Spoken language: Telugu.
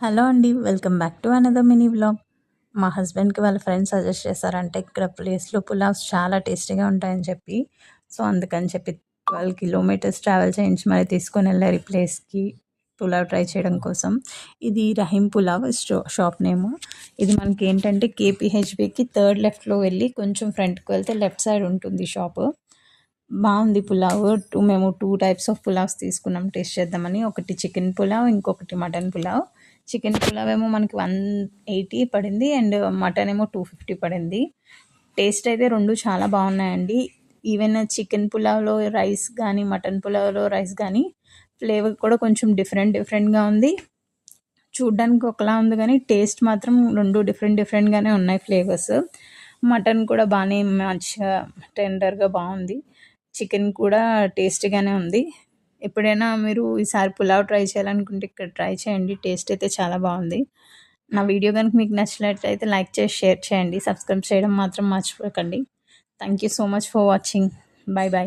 హలో అండి. Welcome back to another mini vlog. మా హస్బెండ్‌కి వాళ్ళ ఫ్రెండ్స్ సజెస్ట్ చేశారంటే ఇక్కడ ప్లేస్‌లో పులావ్స్ చాలా టేస్టీగా ఉంటాయని చెప్పి. సో, అందుకని చెప్పి 12 కిలోమీటర్స్ ట్రావెల్ చేయించి మరి తీసుకొనెళ్లారు ఈ ప్లేస్‌కి పులావ్ ట్రై చేయడం కోసం. ఇది రహీం పులావ్ షాప్ నేము. ఇది మనకేంటంటే కేపీహెచ్‌బీకి థర్డ్ లెఫ్ట్‌లో వెళ్ళి కొంచెం ఫ్రంట్‌కి వెళ్తే లెఫ్ట్ సైడ్ ఉంటుంది షాపు. బావుంది పులావ్. మేము 2 టైప్స్ ఆఫ్ పులావ్స్ తీసుకున్నాం టేస్ట్ చేద్దామని. ఒకటి చికెన్ పులావ్, ఇంకొకటి మటన్ పులావ్. చికెన్ పులావ్ ఏమో మనకి 180 పడింది అండ్ మటన్ ఏమో 250 పడింది. టేస్ట్ అయితే 2 చాలా బాగున్నాయండి. ఈవెన్ చికెన్ పులావ్‌లో రైస్ గానీ, మటన్ పులావ్‌లో రైస్ గానీ ఫ్లేవర్ కూడా కొంచెం డిఫరెంట్‌గా ఉంది. చూడ్డానికి ఒకలా ఉంది గానీ టేస్ట్ మాత్రం 2 డిఫరెంట్‌గానే ఉన్నాయి ఫ్లేవర్స్. మటన్ కూడా బానే మంచిగా టెండర్‌గా బావుంది. చికెన్ కూడా టేస్టీగానే ఉంది. ఎప్పుడైనా మీరు ఈసారి పులావ్ ట్రై చేయాలనుకుంటే ఇక్కడ ట్రై చేయండి. టేస్ట్ అయితే చాలా బావుంది. నా వీడియో గనుక మీకు నచ్చినట్లయితే లైక్ చేసి, షేర్ చేయండి. సబ్స్క్రైబ్ చేయడం మాత్రం మర్చిపోకండి. Thank you so much for watching. By.